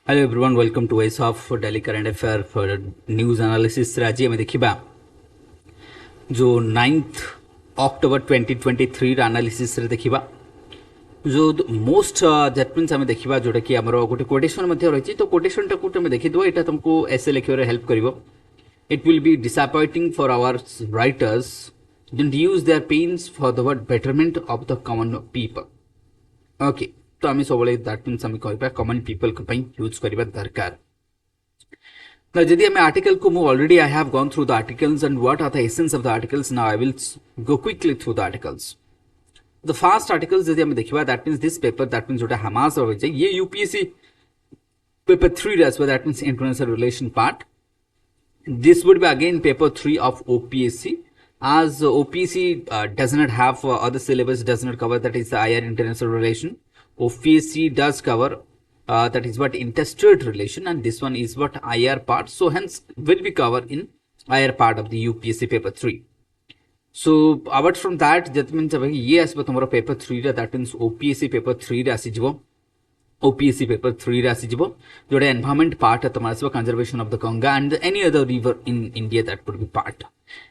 Hello everyone, welcome to OASHUB Daily Current Affair for News Analysis. आज आम देखा जो 9th October 2023 एनालिसिस देखा जो मोस्ट दैट मीन्स आम देखा जोटा कि आम गोटे कोटेशन रही तो कोटेशन टाक देखीद यहाँ तुमको एसे लिखे हेल्प कर it will be disappointing for our writers don't use their pens for the word betterment of the common people okay तो आम सब दैट मीन्स आम कह कॉमन पीपल यूज करवा दरकार Now, जदि आम आर्टिकल को मु already I have gone through the articles and what are the essence of the articles. Now I will go quickly through the articles. The first articles जदि आम देखा that means this paper that means जोटा Hamas रही ये UPSC paper 3 as well, that means international relation part. This would be again paper 3 of OPSC as OPSC does not have other syllabus, does not cover that is the IR international relation. OPSC does cover that is what interstate relation, and this one is what IR part, so hence will be covered in IR part of the UPSC paper 3. So apart from that means ये आसब तुम paper 3 रे, that means OPSC paper 3 रे आसी जिवो OPSC paper 3 रे आसी जिवो जोटा environment part है तुम आसब conservation of the Ganga and any other river in India, that would be part.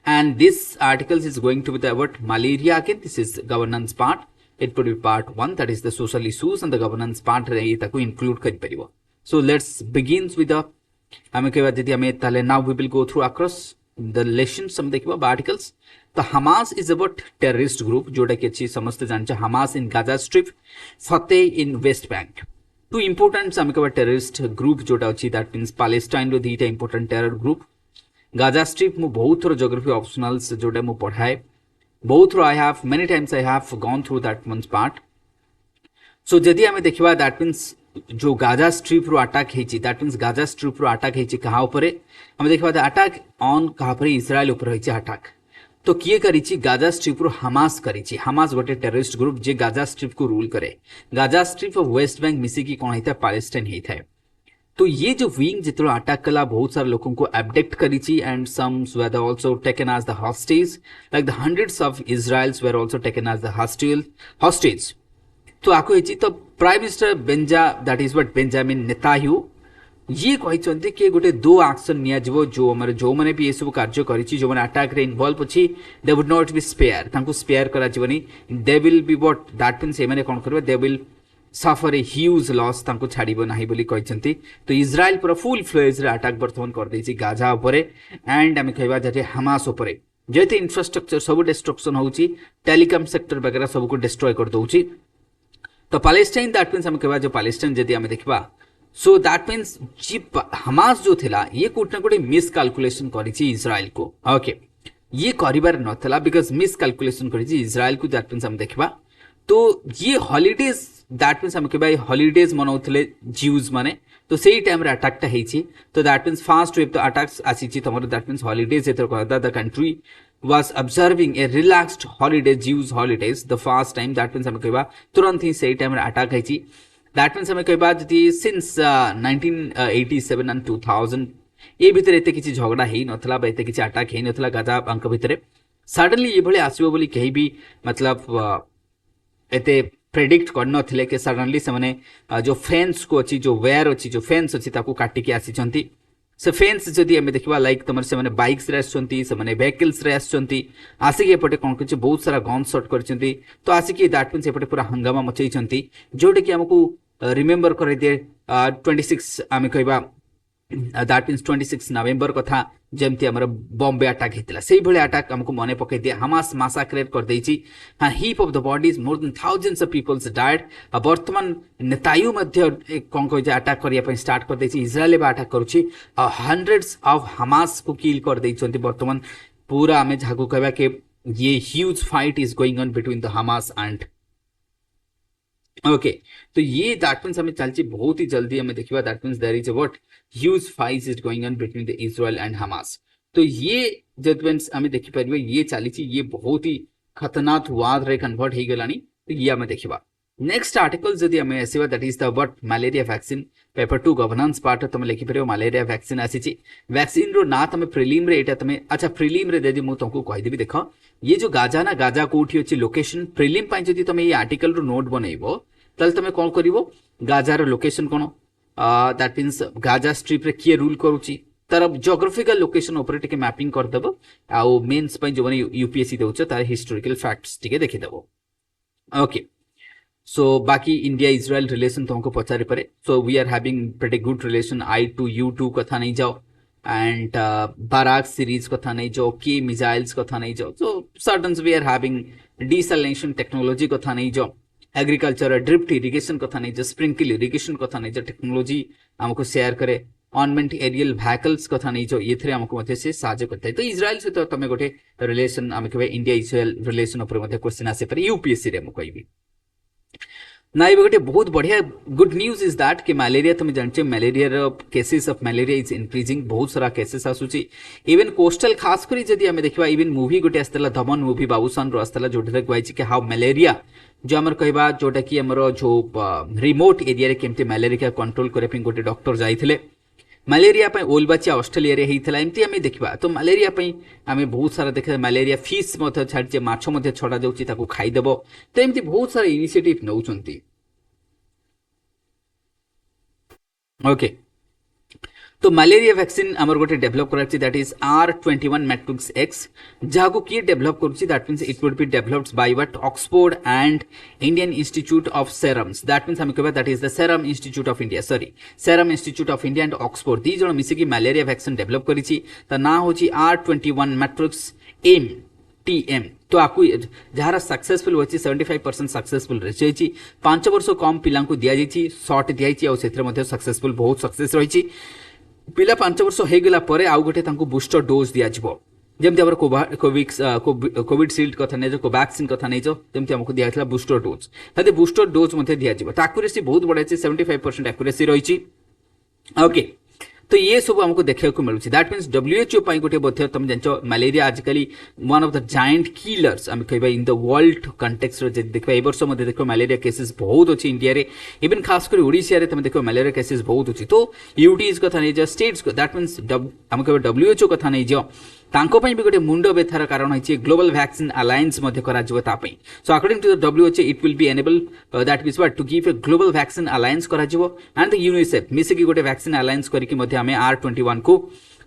And this articles is going to be the what malaria again, this is governance part. It would be part 1, that is the social issues, and the governance part include kari paribo. So let's begin with the now we will go through across the lessons some देखिबा articles. The Hamas is about terrorist group जोटा कि अच्छी समझते जानते Hamas in Gaza Strip, Fateh in West Bank. Two important some terrorist group जोटा अच्छी, that means Palestine row दीटा important terror group. Gaza Strip मु बहुत थोड़ा geography optionals जोटा मु पढ़ाए both I have many times I have gone through that one's part. So जदि आम देखा that means जो गाजा स्ट्रिप रो अटैक हेची, that means गाजा स्ट्रिप रो अटैक हेची कहा उपरे आम देखा अटैक ऑन कहा पर इस्राएल ऊपर हेची अटैक तो किए करिची गाजा स्ट्रिप रो हमास करिची. हमास गोटे टेररिस्ट ग्रुप जे गाजा स्ट्रिप को रूल करे. गाजा स्ट्रिप और वेस्ट बैंक मिसिकी कौन होता है पैलेस्टाइन होता है. तो ये जो विंग जितना अटैक कला बहुत सारे लोगों को एब्डक्ट करी and sums were also taken as the hostage, like the hundreds of Israels were also taken as the hostage. तो आको हेची तो prime minister that is what Benjamin Netanyahu ये कहते कि गोटे दो एक्शन निया जो जो मैंने भी ये सब कार्य करिछि जो मैंने अटैक रे इन्वॉल्व अछि they would not be spare, तांको स्पेयर करा जीवनी. They will be what that means ए माने कोन करबे, they will suffer a huge loss, तांको छाड़िबो नाही बोली कहचंती. तो इजराइल पूरा फुल फ्लेज रे अटैक बर्तमान कर देछि गाजा उपरे एंड आम कहबा जे हमास उपरे जेते इंफ्रास्ट्रक्चर सब डिस्ट्रक्शन होउछि, टेलीकॉम सेक्टर वगैरह सब को डिस्ट्रॉय कर दोउछि. तो पैलेस्टाइन दैट मींस आम कहबा जो पैलेस्टाइन जदि आम देखबा सो दैट मींस जी हमास जो थिला ये कोटना कोटे मिस कैलकुलेशन करिछि इजराइल को. ओके ये करिबार नथला बिकॉज़ मिस कैलकुलेशन करिछि इजराइल को. दैट मींस आम देखबा तो ये हॉलिडेज दैट मीन्स आम कहबा हॉलिडेज मनाउथिले ज्यूज माने तो सेही टाइम रे अटैकटा हेछि. तो दैट मीन्स फर्स्ट वेव तो अटैक्स आसीछि तमर दैट मीन्स हॉलिडेज एतर कहता the country was observing a relaxed holiday, Jews holidays the first time. that means आम कहबा तुरंत ही सेही टाइम रे अटैक हेछि. दैट मीन्स आम कहबा जति सिंस 1987 and 2000 ए भितर एते किछि झगड़ा हेइ नथला बा एते किछि अटैक हेइ नथला गाजा अंक भितर. सडनली ये भले आसीबो बोली कहि भी मतलब एते प्रेडिक्ट कर नथिले कि सडनली से माने जो फेंस को अछि जो वेयर अछि जो फेंस अछि ताको काटी के आसीचंती. से फेंस जदि आम देखा लाइक तुम से मैंने बाइक्स रे आसचंती से माने व्हीकल्स रे आसचंती आसिक एपटे कौन कुछ बहुत सारा गन शॉट करचंती. तो आसिक दैट मीन्स एपटे पूरा हंगामा मचैचंती जोटे कि हमको रिमेंबर कर दिए 26 आम कहबा दैट मीन्स 26 नवेम्बर कथा जमती आमर बॉम्बे अटैक होता से भाई अटैक आमको मन पकई दिए. हमास मासाक्रेट कर देछि. हाँ heap of the bodies more than thousands of peoples died. बर्तमान नेतायु मध्य कौन कह अटैक करने स्टार्ट कर देछि. इजराइल अटैक करुछि हंड्रेड्स ऑफ हमास को किल कर देछंती. बर्तमान पूरा आम जहाँ कहबा कि ये huge fight is going on between the Hamas and okay. तो ये दैट मीन्स हमें चलती बहुत ही जल्दी हमें देखिबा that means there is a what huge fight is going on between the Israel and Hamas. तो ये जब मीन्स हमें देखि परिबे ये चली ये बहुत ही खतरनाक वाद रे कन्वर्ट हो गलानी. तो ये हमें देखिबा नेक्स्ट आर्टिकल जदि हमें आसीबा that is the what malaria vaccine paper 2 governance part तुम लिखि परिबो. मलेरिया वैक्सीन आसीची वैक्सीन रो ना तुम प्रिलिम रे एटा तुम अच्छा प्रिलिम रे जदि मु तुमको कहि देबी देखो ये जो गाजा ना गाजा कोठी अछि लोकेशन प्रिलिम पई जदि तुम ये आर्टिकल रो नोट बनैबो ताल तुम कौन करिवो गाजार लोकेशन कौन दैट मीन्स गाजा स्ट्रिप रे किए रूल करूची तार जियोग्राफिकल लोकेशन ऊपर टिके मैपिंग कर दबो आउ मेंस पई जो माने यूपीएससी देउछ तार हिस्टोरिकल फैक्ट्स टिके देखि दबो ओके सो बाकी इंडिया इजराइल रिलेशन तुमको पचारि पारे so we are having pretty good relation I2U2 कथा नहीं जाओ एंड बाराक सीरीज कथा नहीं जाओ के मिसाइल्स कथा नहीं जाओ so certain we are having desalination technology कथा नहीं जाओ एग्रीकल्चर ड्रिफ्ट इरिगेशन कथा नहीं जाओ स्प्रिंकल इरिगेशन कथा नहीं जाओ टेक्नोलॉजी हमको शेयर करे अनमेंट एरियल व्हीकल्स कथा नहीं जाओ ये हमको मध्य से साहाଯ୍य करता है तो इजराइल सहित तुम गोटे रिलेशन आम कह इंडिया इजराइल रिलेशन उपर क्वेश्चन आसी पारे यूपीएससी रे कहबी ना ये गोटे बहुत बढ़िया गुड न्यूज इज दैट कि मलेरिया तुम जानते malaria cases of malaria is increasing बहुत सारा केसेस आसुची इवन कोस्टल खास करी जदी हमें देखबा इवन मूवी गोटे आस्तला दमन मूवी बाबूसान रो आस्तला जोटे कहै कि हाउ मलेरिया जो हमर कहबा जोटा कि हमर जो रिमोट एरिया रे केमते मलेरिया कंट्रोल करे पे गोटे डॉक्टर जाइथिले मलेरिया पे ओलबाचिया ऑस्ट्रेलिया रे हेइथला एमती हमें देखबा तो मलेरिया पे हमें बहुत सारा देखा मलेरिया फिश मते छाडचे माछ मते छडा जाउची ताको खाइ देबो तो एमती बहुत सारा इनिशिएटिव नउचंती ओके तो मलेरिया वैक्सीन आमर गोटे डेवलप कराची that is R21 matrix X जहाँ को किए डेवलप करुची that means it would be developed by what Oxford and Indian Institute of Serums that means हम कहबा that is the Serum Institute of India sorry Serum Institute of India and Oxford दी जण मिसी की malaria vaccine develop करिची त ना होची R21 matrix MTM तो आपको जहार सक्सेसफुल होची 75% सक्सेसफुल रही 5 वर्ष कम पिला दिया जाइए शॉट दिया से सक्सेसफुल बहुत सक्सेस रही पिला 5 वर्ष हो गला परे आउ गोटे तांको बूस्टर डोज दिया जिवो जेमति हमर कोविड शील्ड कथा नै जो कोवैक्सीन कथा नै जो जेमति हमको दिया थला बूस्टर डोज तदे बूस्टर डोज मध्ये दिया जिवो एक्यूरेसी बहुत बडा छै 75% एक्यूरेसी रही ओके तो ये सब हमको देखा मिलूँ दैट मीन्स WHO पाई गोटे बोध तुम जान मलेरिया आजिकली one of the giant killers आम कह इन द वर्ल्ड कंटेक्स्ट देखा ए वर्ष देख मलेरिया केसेस बहुत अच्छी इंडिया रे इवन खास कर ओडिशा रे तुम देख मलेरिया केसेस बहुत अच्छी तो यूटीज कथा नहीं जाओ स्टेट्स दैट मीन्स आम कह WHO कथा नहीं जाओ तांको भी गोटे मुंड व्यथार कारण है global vaccine alliance so according to the WHO it will be enable that means what to give a global vaccine alliance and the UNICEF मिसिकी गोटे वैक्सीन अलायंस करके आम R21 को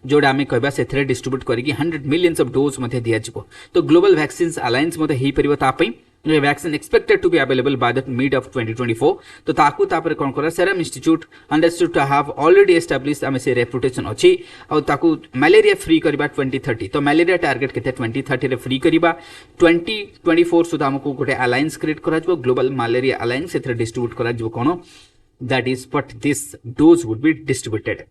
जोड़ा आम कहबा से डिस्ट्रीब्यूट करके 100 मिलियंस ऑफ डोज दिया तो ग्लोबल वैक्सीन अलायंस हो पार vaccine expected to be available by the mid of 2024 तो ताकू तापर कोन करा Serum Institute understood to have already established आमे से रेपुटेशन अछि और ताकू मलेरिया फ्री करबा 2030 तो मलेरिया टारगेट केते 2030 रे फ्री करबा 2024 सुधा हमको गोटे अलायंस क्रिएट करा जबो ग्लोबल मलेरिया अलायंस एथरे डिस्ट्रीब्यूट करा जबो कोन that is what this dose would be distributed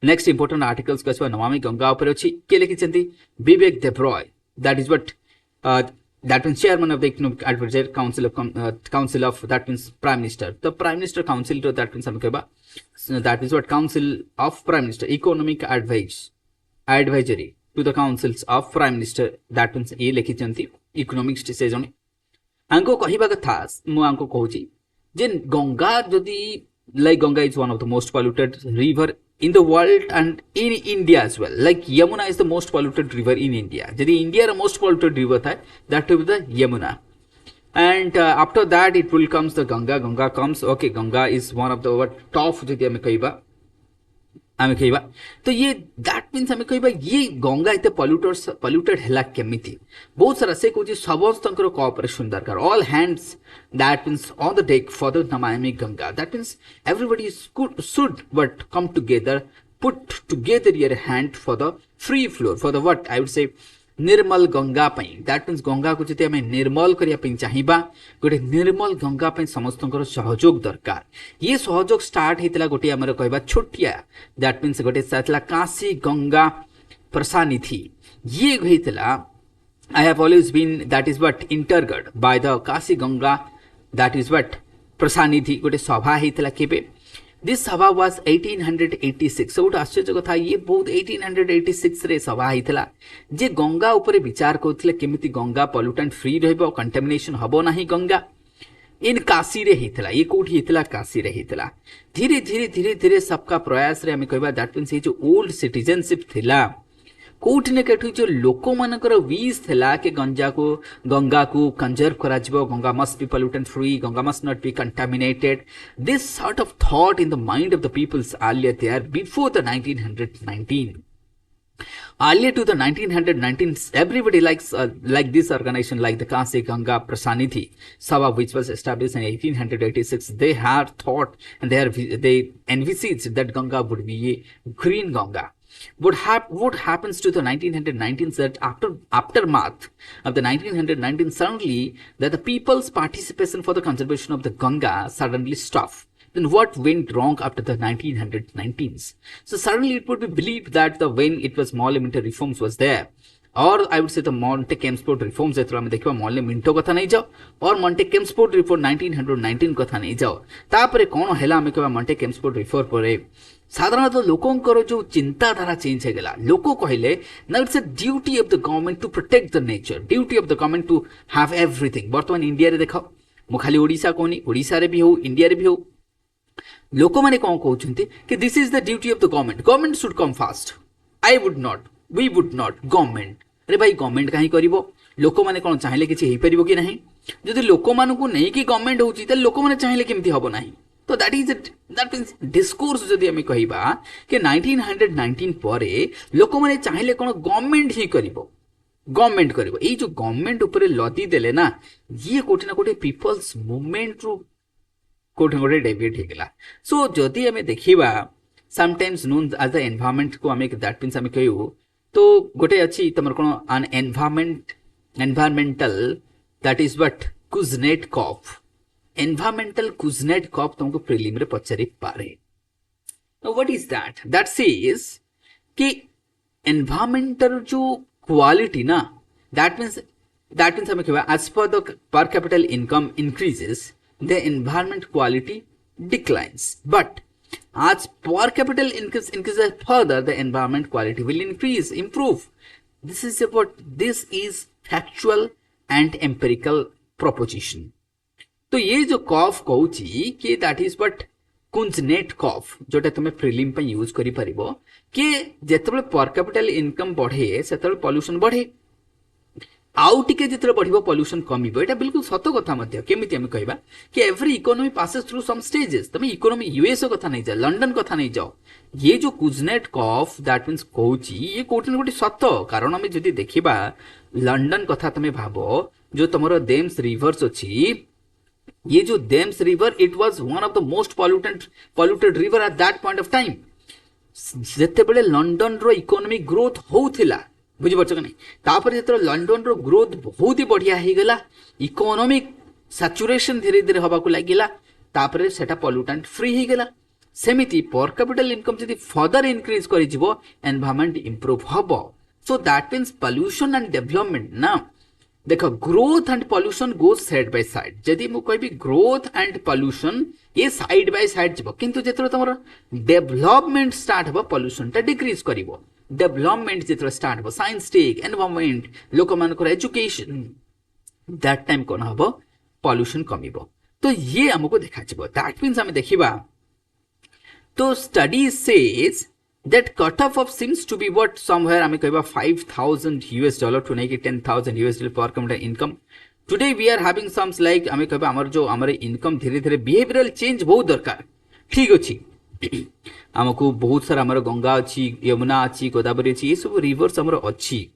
next important articles कसवा नमामि गंगा ऊपर अछि के लिखिसंती Vivek Debroy that is what that means chairman of the economic advisory council of that means prime minister the prime minister council to that means that is what council of prime minister economic advisory to the councils of prime minister that means ये लिखि चंती economics से जने आंको कहिबा कथा मु आंको कहूची जे गंगा जदी like Ganga is one of the most polluted river in the world and in India as well. Like Yamuna is the most polluted river in India. Jadi India the most polluted river tha that will be the Yamuna. And after that it will comes the Ganga. Ganga comes. Okay, Ganga is one of the top जदी हमें कहिबा तो ये that means हमें कहिबा ये गंगा इते polluted हैला केमिति बहुत सारा से कोची सबस्तंकर कोऑपरेशन दरकार all hands that means on the deck for the Namami Ganga that means everybody should but come together put together your hand for the free flow for the what I would say Nirmal Ganga पई that means Ganga को जति हमें निर्मल करिया पई चाहिबा गोटे निर्मल गंगा पई समस्तंकर सहयोग दरकार ये सहयोग स्टार्ट हेतला गोटे हमर कहबा छोटिया दैट मीन्स गोटे सातला काशी गंगा प्रसानिधि ये हेतला I have always been that is what इंटरगड by the Kashi Ganga that is what प्रसानिधि गोटे सभा हेतला केबे दिस सभा वाज 1886 सब आश्चर्य कथा ये बहुत 1886 रे सभा हेतला जे गंगा ऊपर विचार करथिले केमिति गंगा पॉल्यूटेंट फ्री रहबो कंटामिनेशन हबो नाही गंगा इन काशी रे हेतला ये कोठी हेतला काशी रे हेतला धीरे धीरे सबका प्रयास रे हमें कहबा दैट मीन्स ये जो ओल्ड सिटीजनशिप थिला कोठी ने केठु जो लोक मानकर विश थिला कि गंगा को कंजर्व करा जिवो, Ganga must be pollutant free, Ganga must not be contaminated. This sort of thought in the mind of the peoples earlier there before the 1919. Earlier to the 1919, everybody like this organization, like the Kasi Ganga Prasanidhi Sabha, which was established in 1886. They had thought and they envisaged that Ganga would be a green Ganga. What happens to the 1919 that aftermath of the 1919, suddenly that the people's participation for the conservation of the Ganga suddenly stopped. Then what went wrong after the 1919s? So suddenly it would be believed that when it was small limit reforms was there, or I would say the Monte Kempsford reforms जेतरा में देखिबा mall Minto कथा नहीं जाओ और Monte केम्सफोर्ड report 1919 कथा नहीं जाओ तापरे कोन हैला हमें कहबा मॉन्टे केम्सफोर्ड रिपोर्ट परे साधारणतः लोकंकर जो चिंताधारा चेंज हो गला. लोक कहले ना it's a duty of the government to protect the nature, duty of the government to have everything. वर्तमान इंडिया रे देखो मु खाली ओडिसा कोनी, ओडिसा रे भी हो, इंडिया रे भी हो, लोक माने कौन कहते कि this is the duty of the government, government should come fast. I would not, we would not, government. अरे भाई गवर्नमेंट कहीं करिवो, लोक माने कोन चाहिले किछि हेई परिबो कि नहीं. जदि लोक मानु को नै कि गवर्नमेंट होची त लोक माने चाहिले केमति हबो नहीं. तो दैट मीन्स डिस्कोर्स जदि हमें कहिबा कि 1919 परे लोक माने चाहिले कोन गवर्नमेंट ही करिवो, गवर्नमेंट करिवो. ए जो गवर्नमेंट ऊपर लदी देले ना, ये कोठी ना कोठी पीपल्स मूवमेंट रु कोठे गोटे डेविएट हो गला. सो जदि हमें देखिबा sometimes known as the environment को हमें दैट मीन्स हमें कहू तो गोटे अच्छी तमर कोन an environmental that is what Kuznets curve. Environmental Kuznets curve तुमको प्रीलिम रे पचारि पारे. Now what is that? That says कि एनवायरमेंटल जो क्वालिटी ना, दैट मीन्स हमें कहबा as per the per capital income increases the environment quality declines, but as per capital increases further, the environment quality will improve. This is factual and empirical proposition. तो ये जो कॉफ कहूची कि that is but कुंजनेट कॉफ जोटा तुम prelim पे use करि परिबो कि जेतबे पर कैपिटल इनकम बढ़े सेतबे पॉल्यूशन बढ़े, आउ टिके जितरे बढ़िबो पॉल्यूशन कमिबो. एटा बिल्कुल सत कथा मध्य. केमिति हम कहबा कि every economy passes through some stages. तमे इकोनॉमी यूएस कथा नहीं जाओ, लंडन कथा नहीं जाओ. ये जो कुजनेट कॉफ दैट मीन्स कहूची ये कोठी न कोठी सत. कारण हम जदि देखिबा लंडन कथा तमे भाबो जो तमरो देम्स रिवर्स अछि, ये जो Thames river it was one of the most polluted river at that point of time. जेतेबेले लंडन रो इकोनॉमिक ग्रोथ होउथिला, बुझिपारछ कि नहीं. तापर जेतरो लंडन रो ग्रोथ बहुत ही बढ़िया हो गला, इकोनॉमिक सैचुरेशन धीरे धीरे हवा को लागिला, तापर सेटा पॉल्यूटेंट फ्री हो गला. सेमिति पर कैपिटल इनकम जदि फर्दर इंक्रीज करि जिवो एनवायरनमेंट इंप्रूव हबो. So that means pollution and development ना, देखो growth and pollution goes side by side. जदि मु कहबी ग्रोथ एंड पॉल्यूशन ये साइड बाय साइड जिवो, किंतु जेतरो तमरो डेवलपमेंट स्टार्ट हबो पॉल्यूशन टा डिक्रीज करिवो. डेवलपमेंट जितने स्टार्ट हो, साइंस टेक, एनवायरनमेंट, लोक मानकर एजुकेशन, दैट टाइम कोन हबो पॉल्यूशन कमिबो. तो ये हमको देखा जिवो. दैट मीन्स हम देखिबा तो study says that cut off seems to be what somewhere हमें कहबा $5,000 टू नहीं कि $10,000 per capital income. Today we are having sums like हमें कहबा हमर इनकम धीरे धीरे बिहेवियरल चेंज बहुत दरकार. ठीक अछि, आमको बहुत सारा आमर गंगा अच्छी, यमुना अच्छी, गोदावरी अच्छी, ये सब रिवर्स आमर अच्छी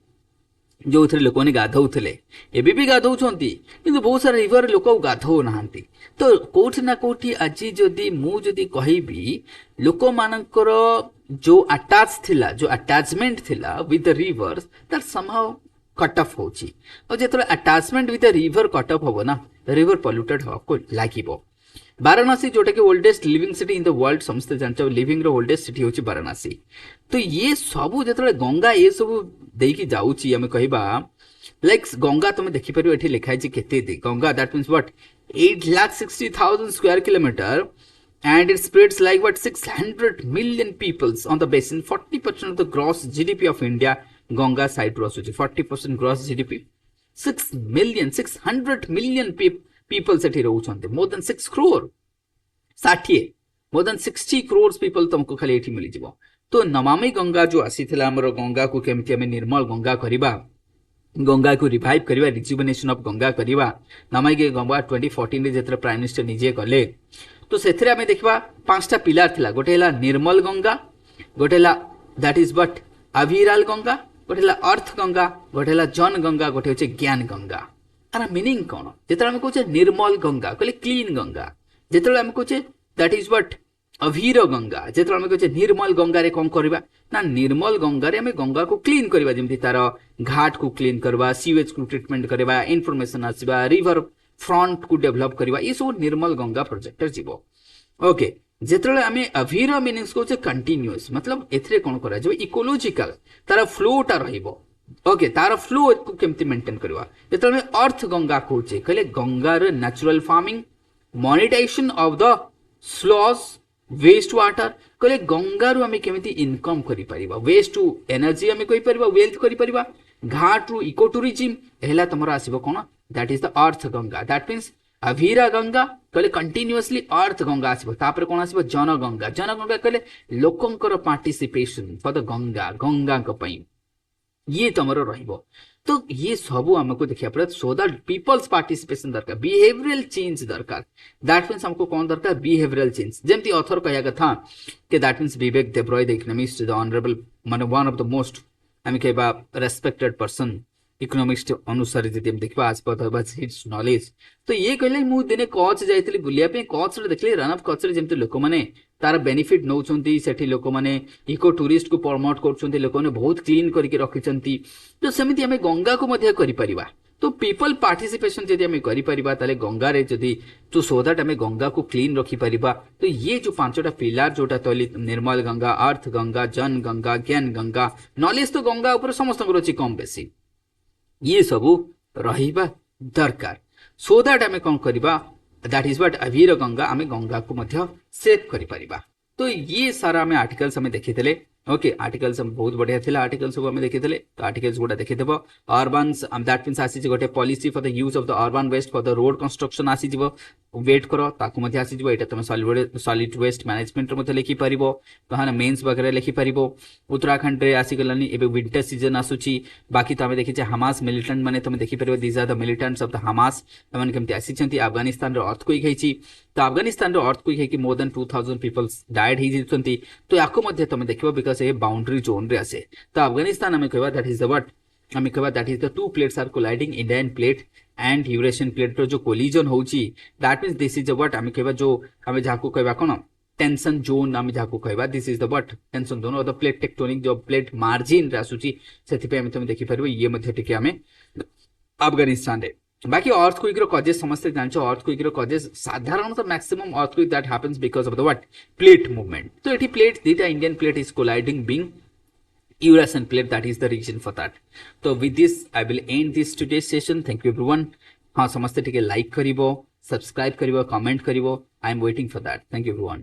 जो थे लोक मैंने गाधौले, एबे भी गाधौंती किंतु बहुत सारा रिवर लोक गाधौ नाहांती. तो कोठी ना कोठी आज जदि मु जदि कहिबी लोक मानकर जो अटैच थिला, जो अटैचमेंट थिला with the rivers that somehow cut off होची. और जेतले attachment with the river cut off होबो ना, रिवर पॉल्यूटेड होको लागिबो. वाराणसी जोटा कि oldest living city in the world, समस्त जानते लिविंग रो ओल्डेस्ट सिटी होची वाराणसी. तो ये सब जेतले गंगा ये सब देकी जाउची हमें कहबा लाइक गंगा तुम देखि परियो एठी लिखा है केते दे Ganga that means what 8,60,000 square kilometre and it spreads like what 600 million peoples on the basin. 40% of the gross GDP of India Ganga side ro aସୁଛି. 40% gross GDP, 600 million people सेठी रहउछन्ते. more than 6 crore 60 more than 60 crores people तुमको खाली एठी मिली जिवो. तो नमामि गंगा जो आसीथिला हमर गंगा को केमति हमें निर्मल गंगा करिबा, गंगा को रिवाइव करिबा, रिजुविनेशन ऑफ गंगा करिबा, नमामि गंगा 2014 रे जेतर प्राइम मिनिस्टर निजे कले। तो सेथरे हमें देखबा पांचटा पिलर थिला, गोटे हला निर्मल गंगा, गोटे हला दैट इज बट अविरल गंगा, गोटे हला अर्थ गंगा, गोटे हला जन गंगा, गोटे होचे ज्ञान गंगा। आर मीनिंग कोन? जेतर हम कहूचे निर्मल गंगा कहले क्लीन गंगा, जेतर हम कहूचे दैट इज बट अभीर गंगा, जेतर हम कहूचे निर्मल गंगा रे कोन करबा ना, निर्मल गंगा रे हमें गंगा को क्लीन करबा, जेमति तार घाट को क्लीन करबा, सीवेज को ट्रीटमेंट करबा, इन्फॉर्मेशन आसीबा, रिवर फ्रंट को डेवलप करबा, ये सब निर्मल गंगा प्रोजेक्ट जीवो। ओके, जेतले हमें अभीर मीनिंग्स कहूचे कंटीन्यूअस, मतलब एथरे कोन करा जो इकोलॉजिकल तार फ्लोटा रहिबो। ओके, तार फ्लो को केमति मेंटेन करबा। जेतले हमें अर्थ गंगा कहूचे कहले गंगार natural farming, monetisation of the sludge, waste water, कहले गंगारू आम केमी इनकम कर, वेस्ट टू एनर्जी आम कहीपर, वेल्थ कर, घाट रु इको टूरिज्म है तुम आसो कौन, that is the earth Ganga, that means Abhira Ganga कहले कंटिन्यूअसली अर्थ गंगा आसो, तापर कौन आसो जन गंगा, जन गंगा कहले लोकंकर participation for the Ganga, Ganga ये तुम रहिबो। तो ये सब हमको देखिया पड़े, सो दैट पीपल्स पार्टिसिपेशन दरकार, बिहेवियरल चेंज दरकार, दैट मीन्स हमको कौन दरकार, बिहेवियरल चेंज। जेमती ऑथर कहया कथा कि that means Vivek Debroy the economist, the honourable माने वन ऑफ द मोस्ट हम कहबा रेस्पेक्टेड पर्सन इकोनॉमिस्ट अनुसार जदि हम देखबा आज पता हिट्स नॉलेज। तो ये कहले मु दिने कच्छ जाइतली बुलिया पे, कच्छ रे देखले रन ऑफ कच्छ रे जेमती लोक माने तार बेनिफिट नौचंती, सेठी लोक माने इको टूरिस्ट को प्रमोट करछंती, लोक माने बहुत क्लीन करके रखिचंती। तो सेमिति हमें गंगा को मध्य करि परिबा। तो पीपल पार्टिसिपेशन जदि हमें करि परिबा ताले गंगा रे जदि तो सो दैट हमें गंगा को क्लीन रखि परिबा। तो ये जो पांचटा पिलर जोटा तली निर्मल गंगा, अर्थ गंगा, जन गंगा, ज्ञान गंगा, नॉलेज तो गंगा ऊपर समस्त रही कम बेसी, ये सबू रहिबा दरकार, सो दैट आम कौन करबा, that is what Abhir Ganga, आम गंगा को मध्य सेव करि परिबा। तो ये सारा आम आर्टिकल्स आम देखिथिले। ओके, आर्टिकल्स बहुत बढ़िया थिला, आर्टिकल्स सब आम देखिथिले। तो आर्टिकल्स गोटा देखिदेबो, अर्बन्स दैट मीन्स आसी गोटे policy for the use of the urban waste for the road construction आसी जिवो, वेट करो ताकू मध्य आसी जिवो। एटा तुम सॉलिड वेस्ट मैनेजमेंट रे मध्य लिखि परिबो, तहाना मेंस वगैरह लिखि परिबो। उत्तराखंड रे आसी गलानी एबे विंटर सीजन आसुची, बाकी तो आम देखिचे हमास मिलिटेंट माने तुम देखि परिबो, these are the militants of the Hamas, एमन केमति आसी छंती। अफगानिस्तान रे अर्थक्वेक हेची, तो अफगानिस्तान रो अर्थक्वेक है कि मोर देन 2000 पीपल्स डाइड ही जितंती। तो याको मध्य तुम देखिबो बिकॉज़ ए बाउंड्री जोन रे आसे। तो अफगानिस्तान हमें कहबा दैट इज द व्हाट, हमें कहबा that is the two plates are colliding, Indian plate and Eurasian plate रो जो कोलिजन होची, that means this is the what, हमें कहबा जो हमें जाको कहबा कोन टेंशन जोन, हमें जाको कहबा this is the what tension zone और द प्लेट टेक्टोनिक जो प्लेट मार्जिन रे आसुची, सेति पे हमें तुम देखि परबो ये मध्य टिके हमें अफगानिस्तान रे। बाकी अर्थक्वेक रो कजेस समस्त जानछो, अर्थक्वेक रो कजेस साधारणतः maximum earthquake that happens because of the what plate movement. तो एठी प्लेट दीटा Indian plate is colliding being Eurasian plate, that is the reason for that. So with this I will end this today's session. Thank you everyone. हाँ समस्ते टिके like करिवो, subscribe करिवो, comment करिवो, I am waiting for that. Thank you everyone.